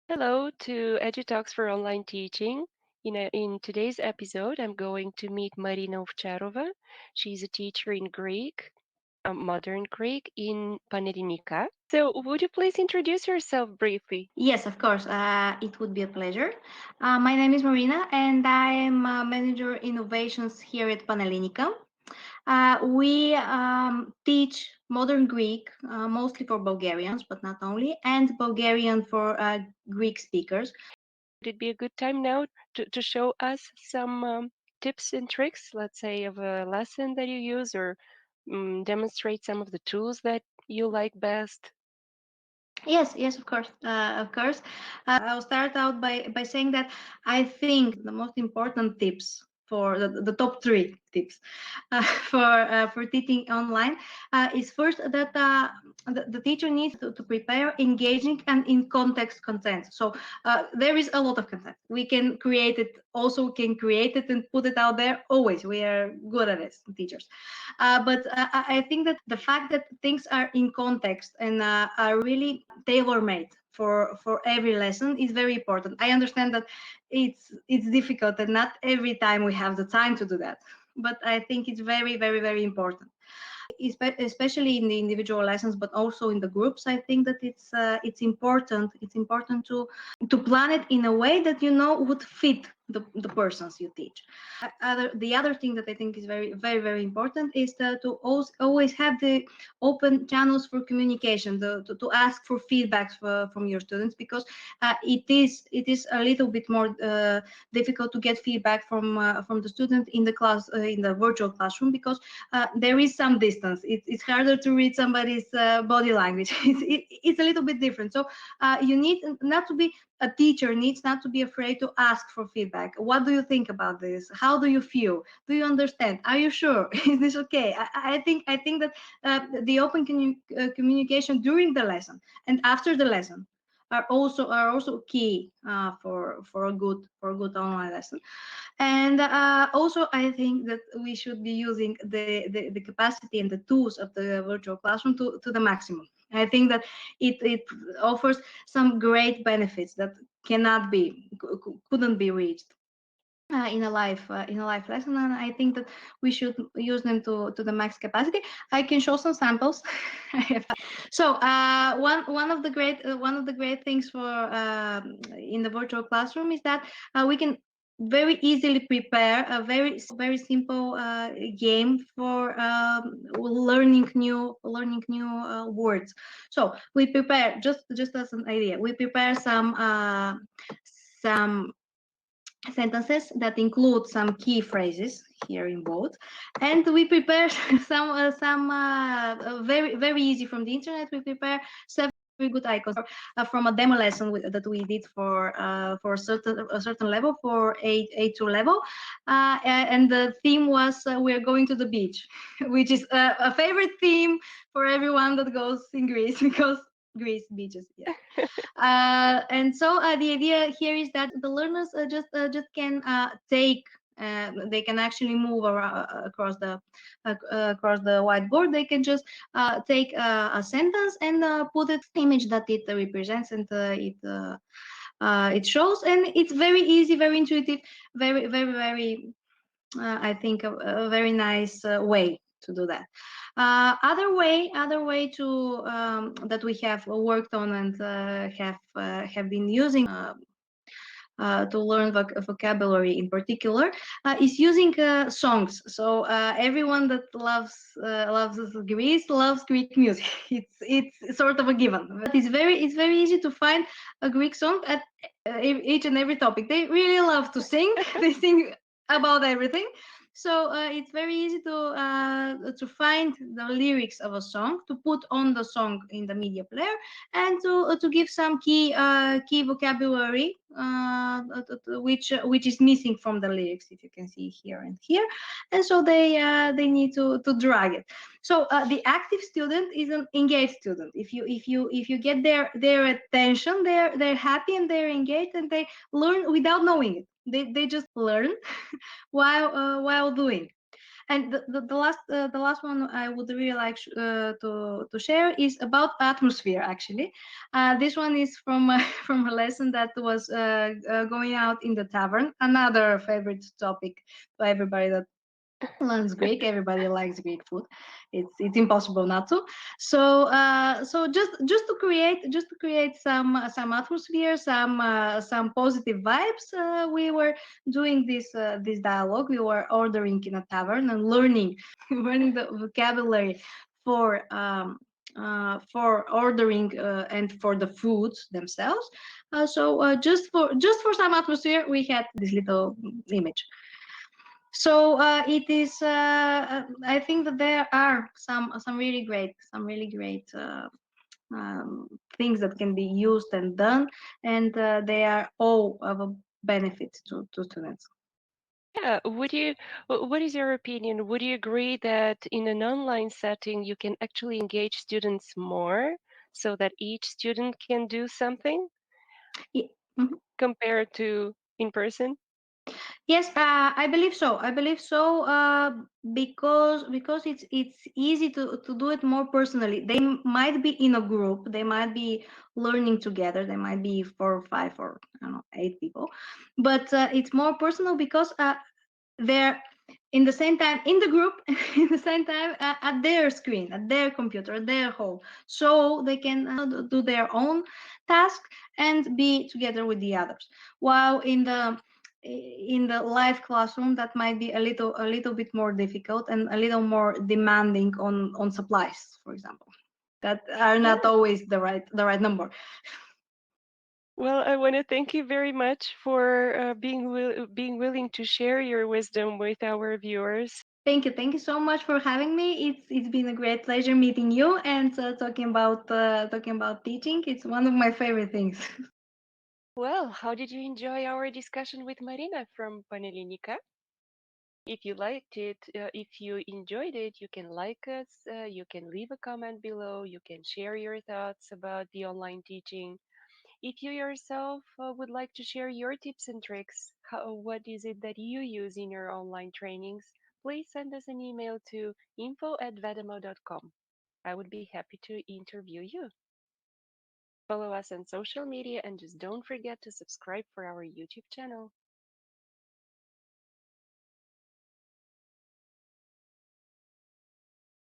Hello to EduTalks for Online Teaching. In today's episode, I'm going to meet Marina Ovcharova. She's a teacher in Greek, modern Greek in Panellinica. So, would you please introduce yourself briefly? Yes, of course. It would be a pleasure. My name is Marina, and I am Manager Innovations here at Panellinica. We teach modern Greek, mostly for Bulgarians, but not only, and Bulgarian for Greek speakers. Would it be a good time now to show us some tips and tricks, let's say, of a lesson that you use or demonstrate some of the tools that you like best? Yes, of course, of course. I'll start out by saying that I think the most important tips for the top three tips for teaching online is first that the teacher needs to prepare engaging and in context content. So there is a lot of content. We can create it, also can create it and put it out there. Always, we are good at it, teachers. But I think that the fact that things are in context and are really tailor-made for every lesson is very important. I understand that it's difficult and not every time we have the time to do that, but I think it's very important, especially in the individual lessons, but also in the groups. I think that it's important. It's important to plan it in a way that would fit the persons you teach. The other thing that I think is very important is to always have the open channels for communication, to ask for feedback from your students, because it is a little bit more difficult to get feedback from the student in the class, in the virtual classroom, because there is some distance. It's harder to read somebody's body language. It's a little bit different. So you need not to be a teacher needs not to be afraid to ask for feedback. What do you think about this? How do you feel? Do you understand? Are you sure? Is this okay? I think that the open communication during the lesson and after the lesson are also key for a good online lesson. And also, I think that we should be using the capacity and the tools of the virtual classroom to the maximum. I think that it offers some great benefits that couldn't be reached in a live lesson, and I think that we should use them to the max capacity. I can show some samples. So one of the great things for in the virtual classroom is that we can very easily prepare a very simple game for learning new words. So we prepare, just as an idea, we prepare some sentences that include some key phrases here in bold, and we prepare some very easy from the internet. We prepare several very good icons from a demo lesson that we did for a certain level, for A2 level, and the theme was we are going to the beach, which is a favorite theme for everyone that goes in Greece, because Greece beaches, yeah. And so the idea here is that the learners just can they can actually move across the whiteboard. They can just take a sentence and put it image that it represents, and it shows, and it's very easy, very intuitive, very I think a very nice way to do that. Other way to that we have worked on and have been using to learn vocabulary in particular is using songs. So everyone that loves Greece loves Greek music. It's sort of a given. But it's very easy to find a Greek song at each and every topic. They really love to sing. They sing about everything. So it's very easy to find the lyrics of a song, to put on the song in the media player, and to give some key vocabulary which is missing from the lyrics, if you can see here and here. And so they need to drag it. So the active student is an engaged student. If you get their attention, they're happy and they're engaged, and they learn without knowing it. They just learn while doing. And the last one I would really like to share is about atmosphere. Actually, this one is from from a lesson that was going out in the tavern. Another favorite topic for everybody that learns Greek. Everybody likes Greek food. It's impossible not to. So just to create some atmosphere, some positive vibes. We were doing this dialogue. We were ordering in a tavern and learning learning the vocabulary for. For ordering and for the foods themselves, just for some atmosphere, we had this little image. So it is. I think that there are some really great things that can be used and done, and they are all of a benefit to students. Yeah, what is your opinion? Would you agree that in an online setting you can actually engage students more so that each student can do something Ye- mhm. compared to in person? Yes, I believe so. I believe so because it's easy to do it more personally. They might be in a group. They might be learning together. They might be 4 or 5 or I don't know 8 people, but it's more personal because they're in the same time in the group in the same time at their screen, at their computer, at their home, so they can do their own task and be together with the others, while in the live classroom that might be a little bit more difficult and a little more demanding on supplies, for example, that are not Yeah. always the right number. Well, I want to thank you very much for being willing to share your wisdom with our viewers. Thank you so much for having me. It's been a great pleasure meeting you and talking about teaching. It's one of my favorite things. Well, how did you enjoy our discussion with Marina from Panellinica? If you liked it, if you enjoyed it, you can like us, you can leave a comment below, you can share your thoughts about the online teaching. If you yourself would like to share your tips and tricks, what is it that you use in your online trainings, please send us an email to info@vedemo.com. I would be happy to interview you. Follow us on social media and just don't forget to subscribe for our YouTube channel.